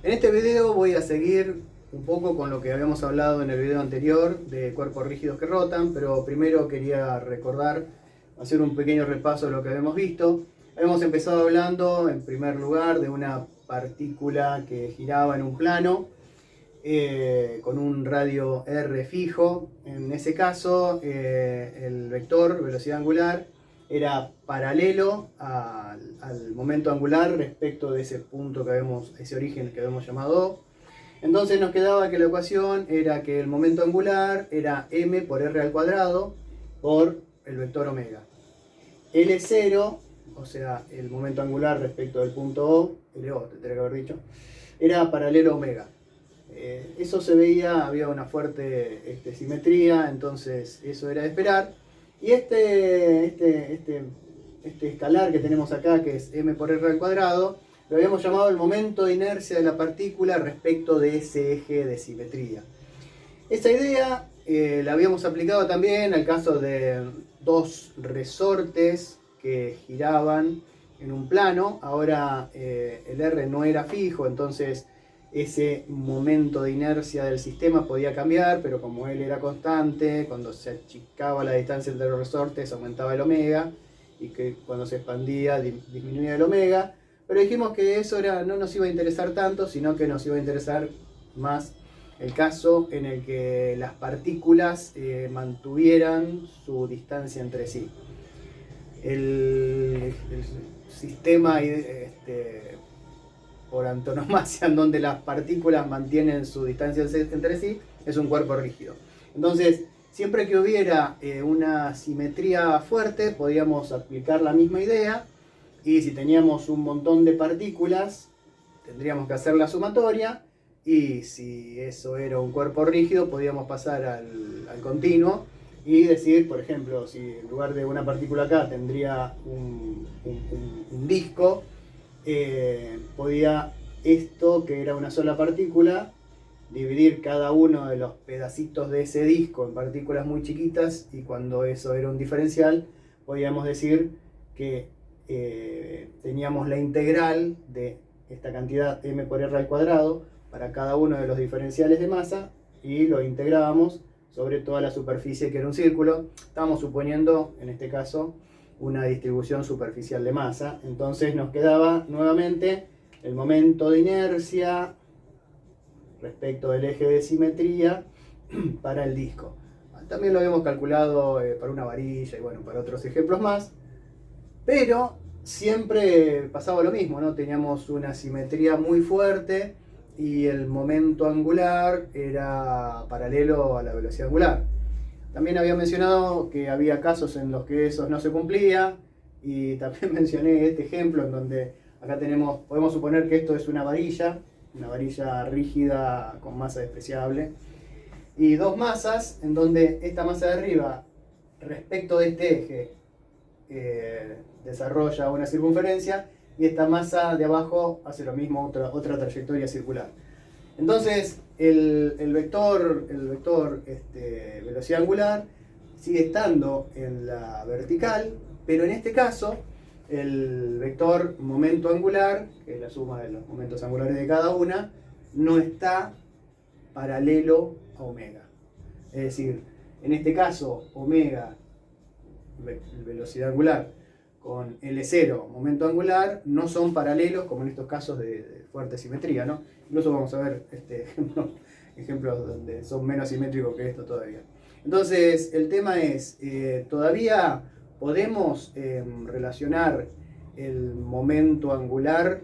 En este video voy a seguir un poco con lo que habíamos hablado en el video anterior de cuerpos rígidos que rotan, pero primero quería recordar, hacer un pequeño repaso de lo que habíamos visto. Habíamos empezado hablando en primer lugar de una partícula que giraba en un plano con un radio R fijo. En ese caso el vector, velocidad angular, era paralelo al momento angular respecto de ese punto que vemos, ese origen que habíamos llamado O. Entonces nos quedaba que la ecuación era que el momento angular era m por r al cuadrado por el vector omega. L0, o sea, el momento angular respecto del punto O, LO, tendría que haber dicho, era paralelo a omega. Eso se veía, había una fuerte simetría, entonces eso era de esperar. Y este escalar que tenemos acá, que es m por r al cuadrado, lo habíamos llamado el momento de inercia de la partícula respecto de ese eje de simetría. Esa idea la habíamos aplicado también al caso de dos resortes que giraban en un plano. Ahora el R no era fijo, entonces ese momento de inercia del sistema podía cambiar, pero como él era constante, cuando se achicaba la distancia entre los resortes aumentaba el omega, y que cuando se expandía disminuía el omega. Pero dijimos que eso no nos iba a interesar tanto, sino que nos iba a interesar más el caso en el que las partículas mantuvieran su distancia entre sí. El sistema por antonomasia en donde las partículas mantienen su distancia entre sí es un cuerpo rígido. Entonces, siempre que hubiera una simetría fuerte, podíamos aplicar la misma idea, y si teníamos un montón de partículas, tendríamos que hacer la sumatoria, y si eso era un cuerpo rígido, podíamos pasar al continuo y decir, por ejemplo, si en lugar de una partícula acá tendría un disco, podía esto, que era una sola partícula, dividir cada uno de los pedacitos de ese disco en partículas muy chiquitas, y cuando eso era un diferencial, podíamos decir que teníamos la integral de esta cantidad m por r al cuadrado para cada uno de los diferenciales de masa, y lo integrábamos sobre toda la superficie, que era un círculo. Estamos suponiendo, en este caso, una distribución superficial de masa. Entonces nos quedaba nuevamente el momento de inercia respecto del eje de simetría para el disco. También lo habíamos calculado para una varilla y bueno, para otros ejemplos más, pero siempre pasaba lo mismo, ¿no? Teníamos una simetría muy fuerte y el momento angular era paralelo a la velocidad angular. También había mencionado que había casos en los que eso no se cumplía, y también mencioné este ejemplo en donde acá podemos suponer que esto es una varilla rígida con masa despreciable, y dos masas en donde esta masa de arriba respecto de este eje desarrolla una circunferencia, y esta masa de abajo hace lo mismo, otra trayectoria circular. Entonces el vector velocidad angular sigue estando en la vertical, pero en este caso el vector momento angular, que es la suma de los momentos angulares de cada una, no está paralelo a omega. Es decir, en este caso omega, velocidad angular, con L0, momento angular, no son paralelos como en estos casos de fuerte simetría, ¿no? Incluso vamos a ver ejemplos donde son menos simétricos que esto todavía. Entonces el tema es, todavía podemos relacionar el momento angular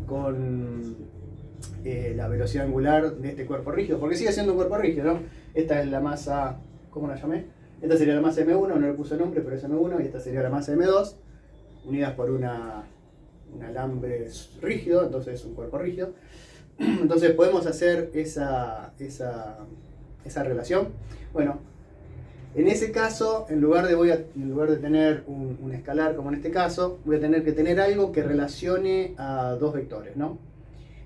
con la velocidad angular de este cuerpo rígido, porque sigue siendo un cuerpo rígido, ¿no? Esta es la masa, ¿cómo la llamé? Esta sería la masa M1, no le puse nombre, pero es M1, y esta sería la masa M2, unidas por un alambre rígido, entonces es un cuerpo rígido. Entonces podemos hacer esa relación. Bueno, en ese caso, en lugar de tener un escalar como en este caso, voy a tener que tener algo que relacione a dos vectores, ¿no?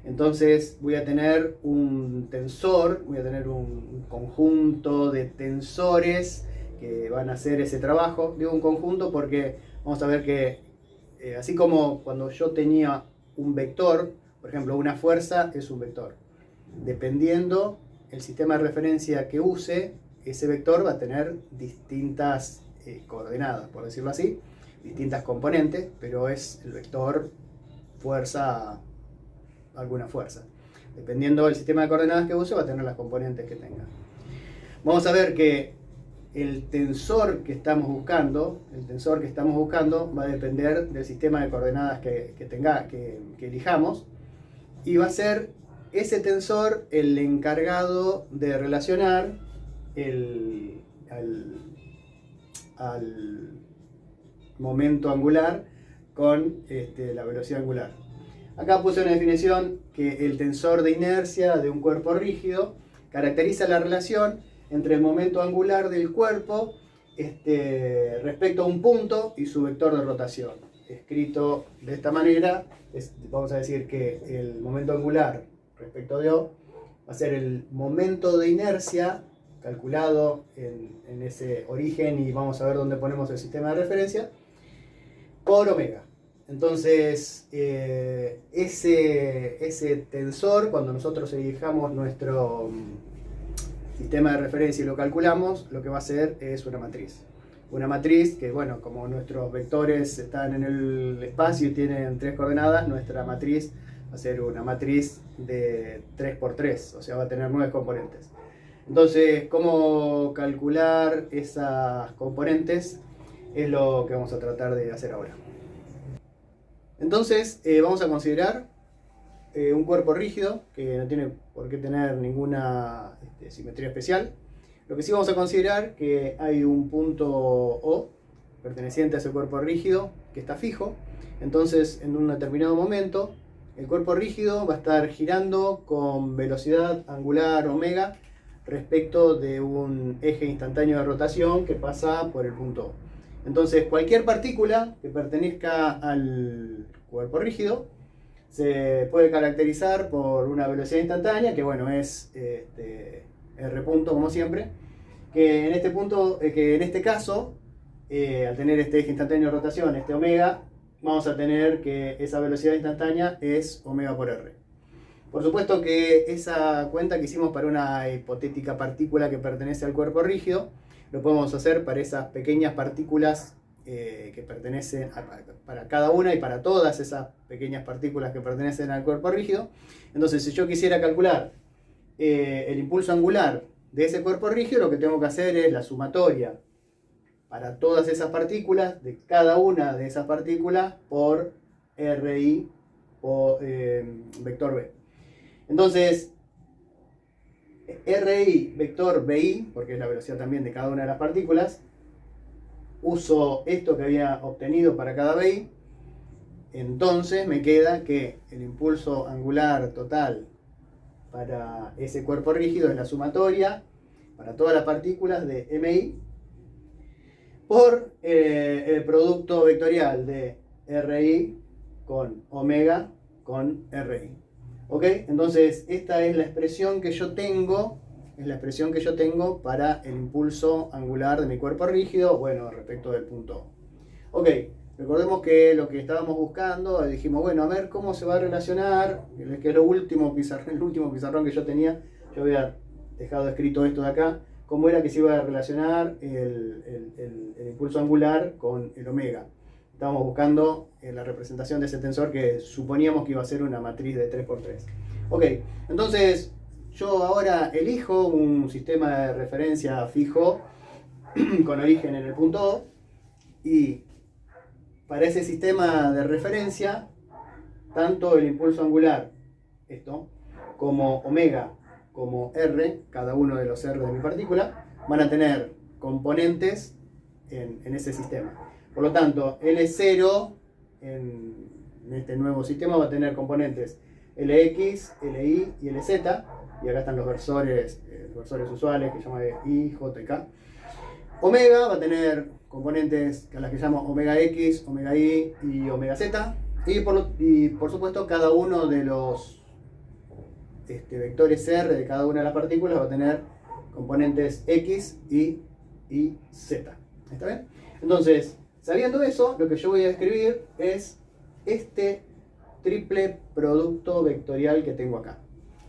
Entonces voy a tener un tensor, voy a tener un conjunto de tensores que van a hacer ese trabajo. Digo un conjunto porque vamos a ver que así como cuando yo tenía un vector, Por ejemplo, una fuerza es un vector. Dependiendo el sistema de referencia que use, ese vector va a tener distintas coordenadas, por decirlo así, distintas componentes, pero es el vector fuerza, alguna fuerza. Dependiendo del sistema de coordenadas que use, va a tener las componentes que tenga. Vamos a ver que el tensor que estamos buscando va a depender del sistema de coordenadas que elijamos, y va a ser ese tensor el encargado de relacionar al momento angular con la velocidad angular. Acá puse una definición que el tensor de inercia de un cuerpo rígido caracteriza la relación entre el momento angular del cuerpo respecto a un punto y su vector de rotación. Escrito de esta manera, vamos a decir que el momento angular respecto de O va a ser el momento de inercia calculado en ese origen, y vamos a ver dónde ponemos el sistema de referencia, por omega. Entonces, ese tensor, cuando nosotros elijamos nuestro sistema de referencia y lo calculamos, lo que va a hacer es una matriz. Una matriz que, bueno, como nuestros vectores están en el espacio y tienen 3 coordenadas, nuestra matriz va a ser una matriz de 3×3, o sea, va a tener 9 componentes. Entonces, ¿cómo calcular esas componentes? Es lo que vamos a tratar de hacer ahora. Entonces, vamos a considerar un cuerpo rígido que no tiene por qué tener ninguna simetría especial. Lo que sí vamos a considerar que hay un punto O perteneciente a ese cuerpo rígido que está fijo. Entonces, en un determinado momento, el cuerpo rígido va a estar girando con velocidad angular omega respecto de un eje instantáneo de rotación que pasa por el punto O. Entonces, cualquier partícula que pertenezca al cuerpo rígido se puede caracterizar por una velocidad instantánea, que bueno, es R punto, como siempre, que en este caso, al tener este eje instantáneo de rotación, este omega, vamos a tener que esa velocidad instantánea es omega por R. Por supuesto que esa cuenta que hicimos para una hipotética partícula que pertenece al cuerpo rígido, lo podemos hacer para esas pequeñas partículas que pertenecen para cada una y para todas esas pequeñas partículas que pertenecen al cuerpo rígido. Entonces, si yo quisiera calcular el impulso angular de ese cuerpo rígido, lo que tengo que hacer es la sumatoria para todas esas partículas, de cada una de esas partículas, por RI o vector B. Entonces, RI vector BI, porque es la velocidad también de cada una de las partículas, uso esto que había obtenido para cada BI, entonces me queda que el impulso angular total para ese cuerpo rígido es la sumatoria para todas las partículas de MI por el producto vectorial de RI con omega con RI. ¿Ok? Entonces, esta es la expresión que yo tengo, para el impulso angular de mi cuerpo rígido, bueno, respecto del punto O. Ok, recordemos que lo que estábamos buscando, dijimos, bueno, a ver cómo se va a relacionar, que es el último pizarrón que yo tenía, yo había dejado escrito esto de acá, cómo era que se iba a relacionar el impulso angular con el omega. Estábamos buscando la representación de ese tensor que suponíamos que iba a ser una matriz de 3×3. Ok, entonces yo ahora elijo un sistema de referencia fijo con origen en el punto O, y para ese sistema de referencia, tanto el impulso angular, esto, como omega, como R, cada uno de los R de mi partícula, van a tener componentes en ese sistema. Por lo tanto, L0 en este nuevo sistema va a tener componentes Lx, Li y Lz, y acá están los versores usuales que llaman I, J y K. Omega va a tener componentes a las que llamo omega X, omega Y y omega Z, y por supuesto cada uno de los vectores R de cada una de las partículas va a tener componentes X, Y y Z. ¿Está bien? Entonces, sabiendo eso, lo que yo voy a escribir es este triple producto vectorial que tengo acá,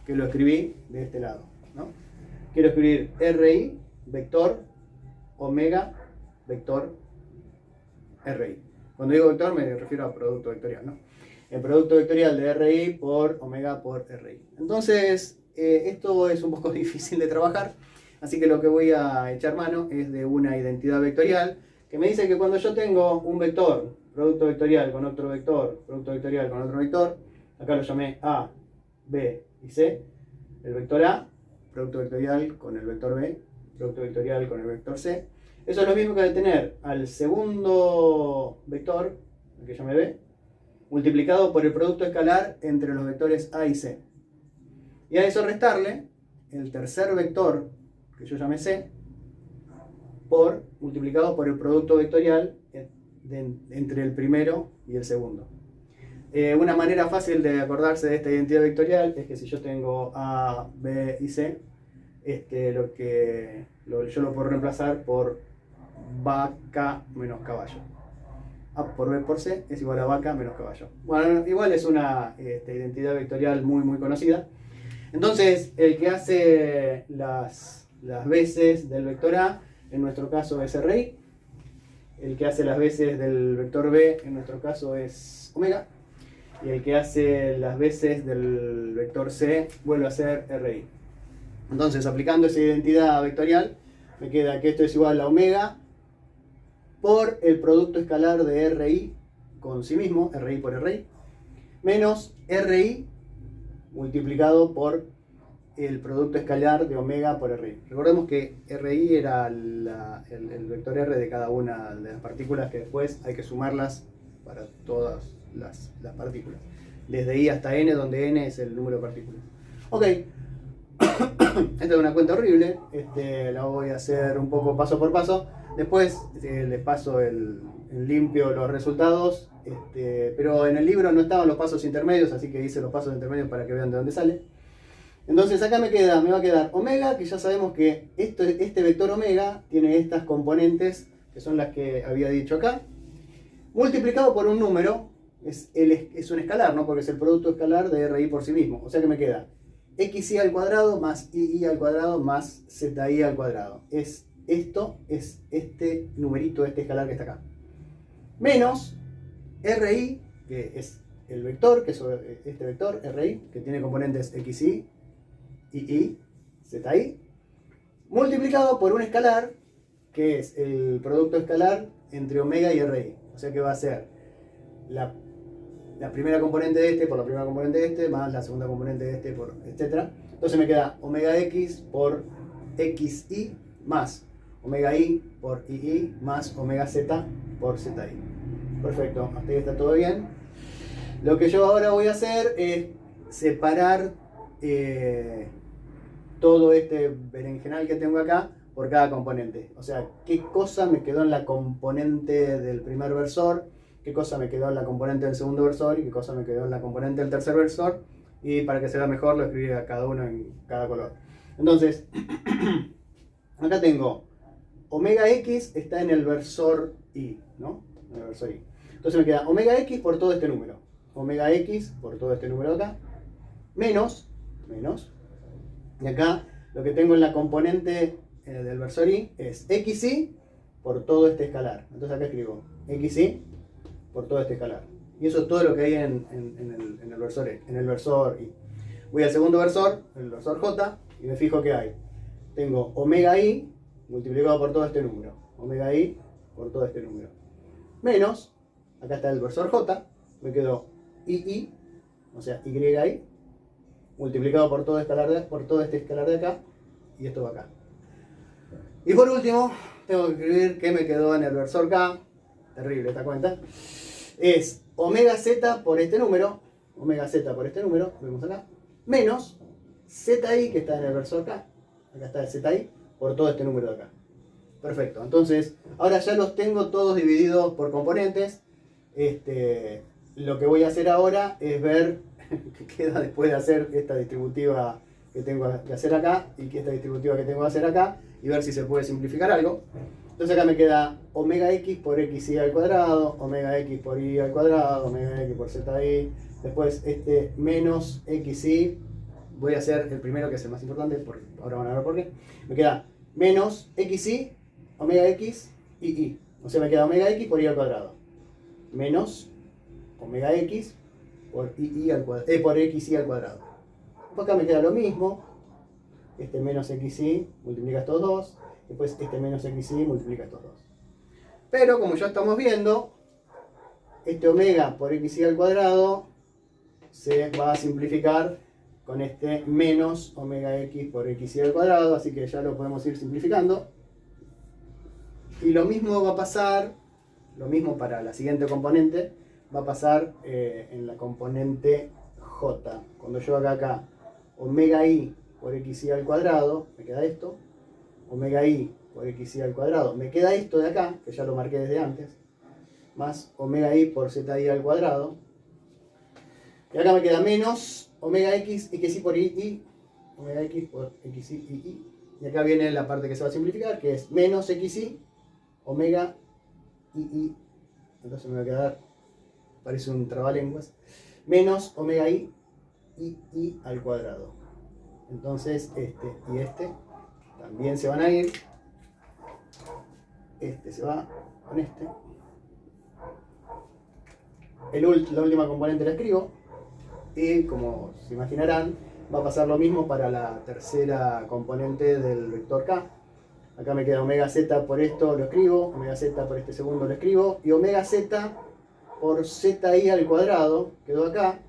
que lo escribí de este lado, ¿no? Quiero escribir RI, vector, omega, vector, RI. Cuando digo vector me refiero a producto vectorial, ¿no? El producto vectorial de RI por omega por RI. Entonces, esto es un poco difícil de trabajar, así que lo que voy a echar mano es de una identidad vectorial que me dice que cuando yo tengo un vector, producto vectorial con otro vector, producto vectorial con otro vector, acá lo llamé A, B y C, el vector A, producto vectorial con el vector B, producto vectorial con el vector C. Eso es lo mismo que de tener al segundo vector, el que llamé B, multiplicado por el producto escalar entre los vectores A y C. Y a eso restarle el tercer vector, que yo llamé C, multiplicado por el producto vectorial entre el primero y el segundo. Una manera fácil de acordarse de esta identidad vectorial es que si yo tengo A, B y C, yo lo puedo reemplazar por vaca menos caballo. A por B por C es igual a vaca menos caballo. Bueno, igual es una identidad vectorial muy conocida. Entonces, el que hace las veces del vector A, en nuestro caso es RI. El que hace las veces del vector B, en nuestro caso es omega. Y el que hace las veces del vector C vuelve a ser RI. Entonces, aplicando esa identidad vectorial, me queda que esto es igual a omega por el producto escalar de RI con sí mismo, RI por RI, menos RI multiplicado por el producto escalar de omega por RI. Recordemos que RI era el vector R de cada una de las partículas que después hay que sumarlas para todas las partículas. Desde I hasta N, donde N es el número de partículas. Ok, esta es una cuenta horrible, la voy a hacer un poco paso por paso. Después les paso en limpio los resultados, pero en el libro no estaban los pasos intermedios, así que hice los pasos intermedios para que vean de dónde sale. Entonces acá me va a quedar omega, que ya sabemos que este vector omega tiene estas componentes, que son las que había dicho acá, multiplicado por un número, es un escalar, ¿no? Porque es el producto escalar de RI por sí mismo. O sea que me queda xi al cuadrado más ii al cuadrado más zi al cuadrado. Esto es este numerito, este escalar que está acá. Menos RI, que es el vector, que es este vector, RI, que tiene componentes xi, ii, zi, multiplicado por un escalar, que es el producto escalar entre omega y RI. O sea que va a ser la primera componente de este por la primera componente de este, más la segunda componente de este, por etcétera. Entonces me queda omega x por xi más omega i por ii más omega z por zi. Perfecto, hasta ahí está todo bien. Lo que yo ahora voy a hacer es separar todo este berenjenal que tengo acá por cada componente. O sea, qué cosa me quedó en la componente del primer versor, qué cosa me quedó en la componente del segundo versor y qué cosa me quedó en la componente del tercer versor. Y para que se vea mejor lo escribí a cada uno en cada color. Entonces, acá tengo omega x está en el versor i, ¿no? En el versor i. Entonces me queda omega x por todo este número. Omega x por todo este número de acá. Menos. Y acá lo que tengo en la componente del versor i es xi por todo este escalar. Entonces acá escribo xi por todo este escalar. Y eso es todo lo que hay en el versor i. Voy al segundo versor, el versor j, y me fijo que hay. Tengo omega i multiplicado por todo este número. Omega i por todo este número. Menos, acá está el versor j, me quedó ii, o sea, yi, multiplicado por todo este escalar de acá, y esto va acá. Y por último, tengo que escribir qué me quedó en el versor k, terrible esta cuenta, es omega z por este número, vemos acá, menos zi que está en el versor k, acá está el zi, por todo este número de acá. Perfecto, entonces ahora ya los tengo todos divididos por componentes. Lo que voy a hacer ahora es ver qué queda después de hacer esta distributiva que tengo que hacer acá y esta distributiva que tengo que hacer acá, y ver si se puede simplificar algo. Entonces acá me queda omega x por xy al cuadrado, omega x por y al cuadrado, omega x por zi. Después este menos xy, voy a hacer el primero que es el más importante, ahora van a ver por qué. Me queda menos xy, omega x y y. O sea, me queda omega x por y al cuadrado. Menos omega x por xy al cuadrado. Acá me queda lo mismo. Este menos xy multiplica estos dos. Después este menos xy multiplica estos dos. Pero como ya estamos viendo, este omega por xy al cuadrado se va a simplificar con este menos omega x por xy al cuadrado. Así que ya lo podemos ir simplificando. Y lo mismo va a pasar, lo mismo para la siguiente componente, va a pasar en la componente j. Cuando yo haga acá omega i por xy al cuadrado, me queda esto. Omega i por xy al cuadrado, me queda esto de acá, que ya lo marqué desde antes, más omega i por zi al cuadrado. Y acá me queda menos omega x xy por y, omega x por xy y y. Y acá viene la parte que se va a simplificar, que es menos xy, omega y. Entonces me va a quedar, parece un trabalenguas, menos omega i y al cuadrado. Entonces este y este también se van a ir. Este se va con este. La última componente la escribo. Y como se imaginarán, va a pasar lo mismo para la tercera componente del vector k. Acá me queda omega z por esto, lo escribo. Omega z por este segundo lo escribo. Y omega z por zi al cuadrado quedó acá.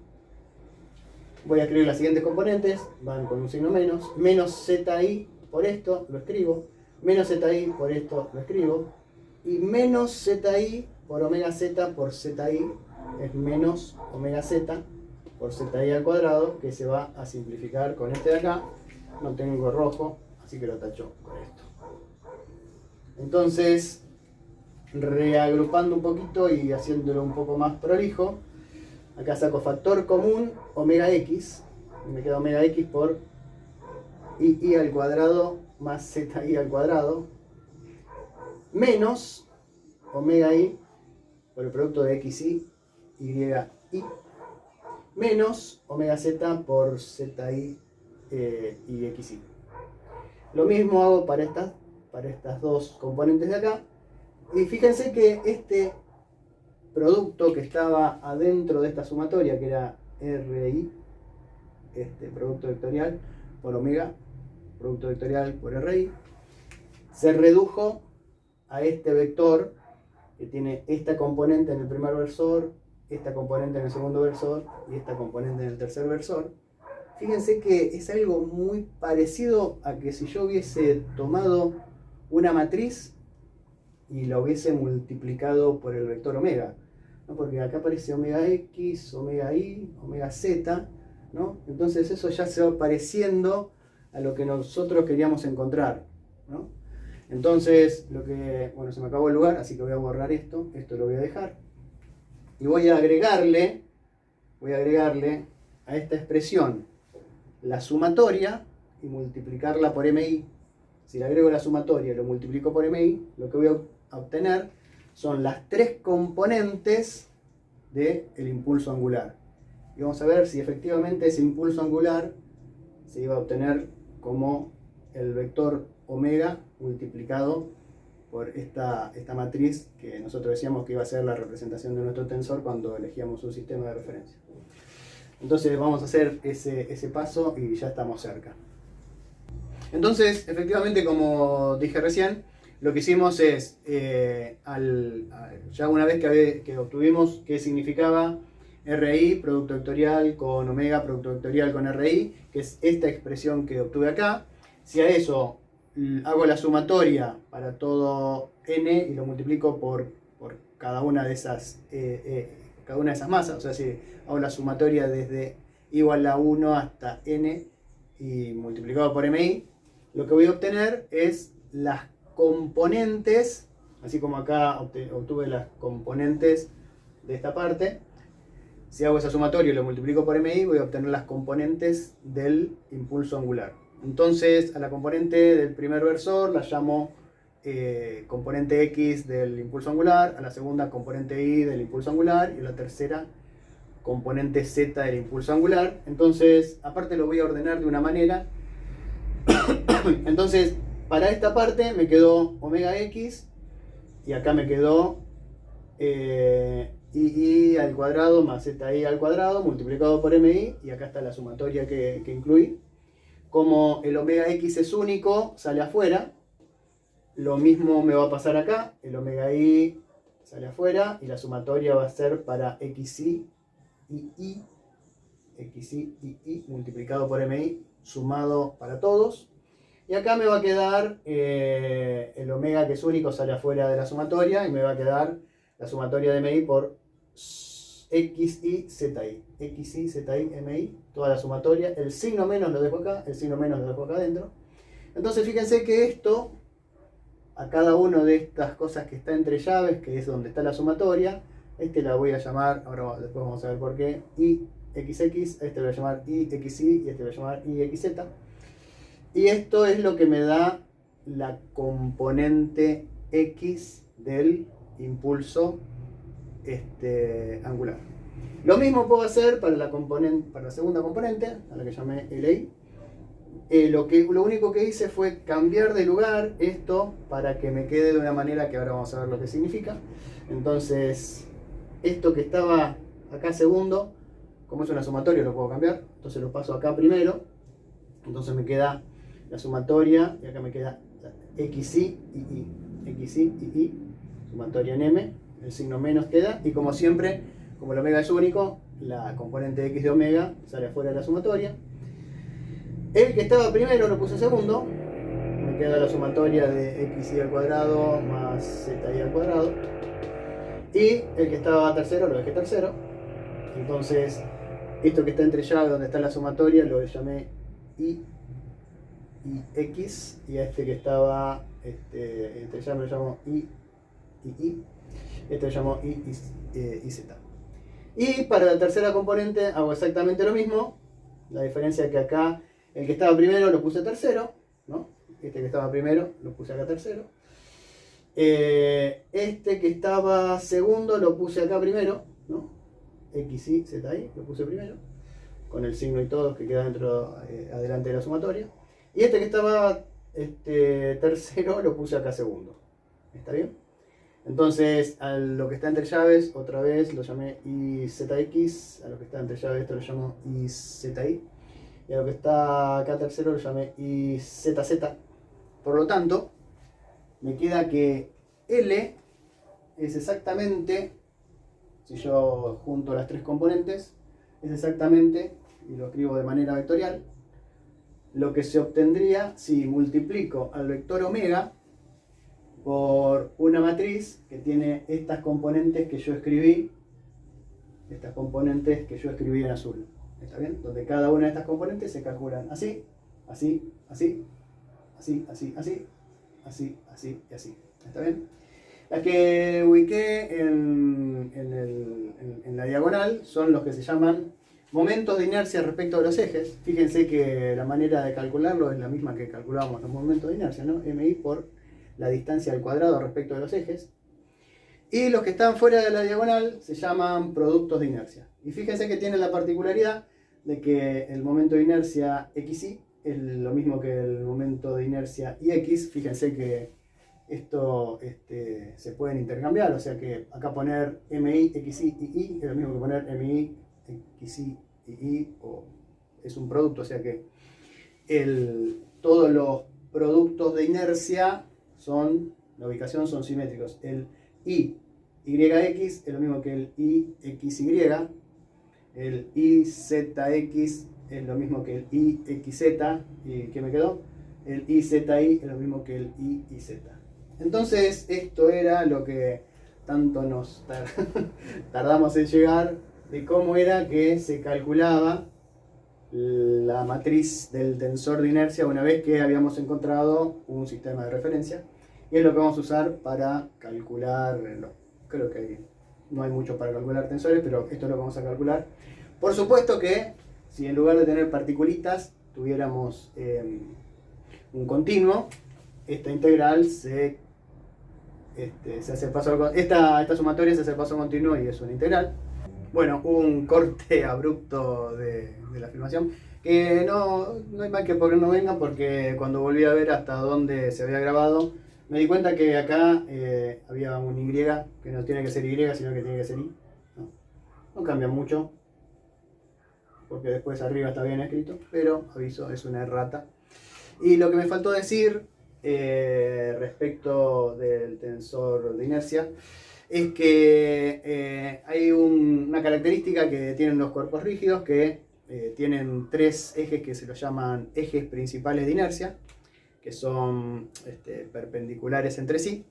Voy a escribir las siguientes componentes. Van con un signo menos. Menos zi por esto lo escribo. Menos zi por esto lo escribo. Y menos zi por omega z por zi es menos omega z por zi al cuadrado, que se va a simplificar con este de acá. No tengo rojo, así que lo tacho con esto. Entonces, reagrupando un poquito y haciéndolo un poco más prolijo, acá saco factor común omega x. Y me queda omega x por y al cuadrado más zi al cuadrado, menos omega i por el producto de xy y menos omega z por zi y xy. Lo mismo hago para estas dos componentes de acá. Y fíjense que este producto que estaba adentro de esta sumatoria, que era RI, este producto vectorial por omega, producto vectorial por RI, se redujo a este vector que tiene esta componente en el primer versor, esta componente en el segundo versor y esta componente en el tercer versor. Fíjense que es algo muy parecido a que si yo hubiese tomado una matriz y la hubiese multiplicado por el vector omega, ¿no? Porque acá aparece omega x, omega y, omega z, ¿no? Entonces eso ya se va pareciendo a lo que nosotros queríamos encontrar, ¿no? Entonces, bueno, se me acabó el lugar, así que voy a borrar esto lo voy a dejar. Y voy a agregarle a esta expresión la sumatoria y multiplicarla por MI. Si le agrego la sumatoria y lo multiplico por MI, lo que voy a obtener son las tres componentes del impulso angular. Y vamos a ver si efectivamente ese impulso angular se iba a obtener como el vector omega multiplicado por esta matriz que nosotros decíamos que iba a ser la representación de nuestro tensor cuando elegíamos un sistema de referencia. Entonces vamos a hacer ese paso y ya estamos cerca. Entonces, efectivamente, como dije recién, lo que hicimos es, ya una vez que obtuvimos qué significaba RI, producto vectorial con omega, producto vectorial con RI, que es esta expresión que obtuve acá, si a eso hago la sumatoria para todo n y lo multiplico por cada una de esas masas, o sea, si hago la sumatoria desde igual a 1 hasta n y multiplicado por mi, lo que voy a obtener es las componentes, así como acá obtuve las componentes de esta parte. Si hago esa sumatoria y lo multiplico por mi, voy a obtener las componentes del impulso angular. Entonces a la componente del primer versor la llamo componente X del impulso angular, a la segunda componente Y del impulso angular y a la tercera componente Z del impulso angular. Entonces, aparte lo voy a ordenar de una manera. Entonces, para esta parte me quedó omega X y acá me quedó I al cuadrado más ZI al cuadrado multiplicado por MI, y acá está la sumatoria que incluí. Como el omega X es único, sale afuera. Lo mismo me va a pasar acá, el omega I sale afuera y la sumatoria va a ser para XI y I multiplicado por MI sumado para todos. Y acá me va a quedar el omega que es único, sale afuera de la sumatoria, y me va a quedar la sumatoria de MI por XI, ZI. XI, ZI, MI, toda la sumatoria. El signo menos lo dejo acá, el signo menos lo dejo acá adentro. Entonces fíjense que esto, a cada una de estas cosas que está entre llaves, que es donde está la sumatoria, la voy a llamar, ahora después vamos a ver por qué, IXX, lo voy a llamar IXI y lo voy a llamar IXZ. Y esto es lo que me da la componente X del impulso angular. Lo mismo puedo hacer para la segunda componente, a la que llamé LI. Lo único que hice fue cambiar de lugar esto para que me quede de una manera que ahora vamos a ver lo que significa. Entonces, esto que estaba acá segundo, como es una sumatoria lo puedo cambiar, entonces lo paso acá primero. Entonces me queda la sumatoria y acá me queda XI y I. XI y I, sumatoria en M, el signo menos queda, y como siempre, como el omega es único, la componente X de omega sale afuera de la sumatoria. El que estaba primero lo puse segundo, me queda la sumatoria de XI al cuadrado más ZI al cuadrado. Y el que estaba tercero lo dejé tercero. Entonces, esto que está entre llaves, donde está la sumatoria, lo llamé I y X, y a este que estaba entre llaves lo llamo I y I, lo llamo I y Z. Y para la tercera componente hago exactamente lo mismo. La diferencia es que acá el que estaba primero lo puse tercero, ¿no? Este que estaba primero lo puse acá tercero. Este que estaba segundo lo puse acá primero, ¿no? XI, ZI, lo puse primero, con el signo y todo que queda dentro, adelante de la sumatoria. Y este que estaba tercero lo puse acá segundo. ¿Está bien? Entonces, a lo que está entre llaves, otra vez lo llamé IZX, a lo que está entre llaves esto lo llamo IZI, y a lo que está acá tercero lo llamé IZZ. Por lo tanto, me queda que L es exactamente, si yo junto las tres componentes, es exactamente, y lo escribo de manera vectorial, lo que se obtendría si multiplico al vector omega por una matriz que tiene estas componentes que yo escribí, en azul. ¿Está bien? Donde cada una de estas componentes se calculan así, así, así, así, así, así, así, así y así. ¿Está bien? Las que ubiqué en la diagonal son los que se llaman momentos de inercia respecto a los ejes. Fíjense que la manera de calcularlo es la misma que calculábamos los momentos de inercia, ¿no? MI por la distancia al cuadrado respecto de los ejes. Y los que están fuera de la diagonal se llaman productos de inercia. Y fíjense que tienen la particularidad de que el momento de inercia XY es lo mismo que el momento de inercia IX. Fíjense que esto se pueden intercambiar, o sea que acá poner MI, XY y I es lo mismo que poner MI, XY y I, o es un producto, o sea que todos los productos de inercia la ubicación son simétricos. El IYX es lo mismo que el IXY, el IZX es lo mismo que el IXZ, ¿y qué me quedó? El IZI es lo mismo que el IIZ. Entonces, esto era lo que tanto nos tardamos en llegar, de cómo era que se calculaba la matriz del tensor de inercia una vez que habíamos encontrado un sistema de referencia. Y es lo que vamos a usar para calcular, creo que no hay mucho para calcular tensores, pero esto es lo que vamos a calcular. Por supuesto que si en lugar de tener particulitas tuviéramos un continuo, esta integral se se hace el paso esta sumatoria se hace el paso continuo y es una integral. Bueno, hubo un corte abrupto de la filmación, que no hay mal que por no venga, porque cuando volví a ver hasta dónde se había grabado, me di cuenta que acá había un Y, que no tiene que ser Y, sino que tiene que ser I. No cambia mucho, porque después arriba está bien escrito, pero aviso, es una errata. Y lo que me faltó decir respecto del tensor de inercia es que hay una característica que tienen los cuerpos rígidos, que tienen tres ejes que se los llaman ejes principales de inercia, que son perpendiculares entre sí,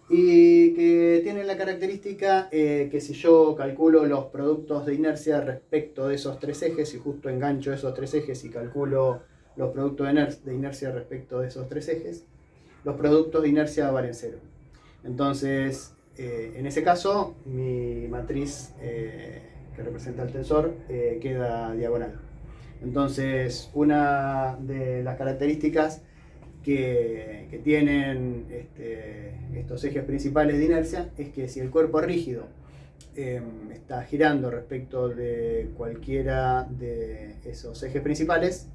y que tienen la característica que si yo calculo los productos de inercia respecto de esos tres ejes, y justo engancho esos tres ejes y calculo los productos de inercia respecto de esos tres ejes, los productos de inercia valen cero. Entonces, en ese caso, mi matriz que representa el tensor queda diagonal. Entonces, una de las características que tienen estos ejes principales de inercia es que si el cuerpo rígido está girando respecto de cualquiera de esos ejes principales,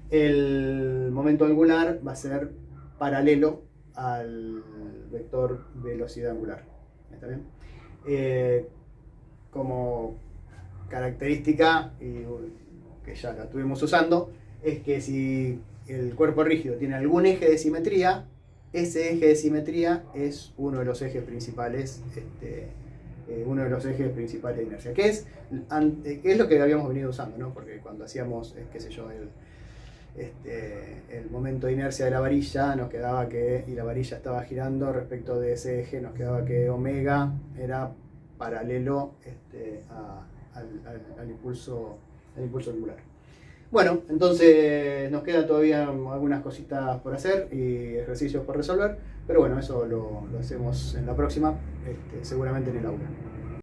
el momento angular va a ser paralelo al vector velocidad angular. ¿Está bien? Como característica, y que ya la estuvimos usando, es que si el cuerpo rígido tiene algún eje de simetría, ese eje de simetría es uno de los ejes principales, de inercia, que es lo que habíamos venido usando, ¿no? Porque cuando hacíamos, qué sé yo, el momento de inercia de la varilla, nos quedaba que, y la varilla estaba girando respecto de ese eje, nos quedaba que omega era paralelo al impulso angular. Bueno, entonces nos quedan todavía algunas cositas por hacer y ejercicios por resolver, pero bueno, eso lo hacemos en la próxima, seguramente en el aula.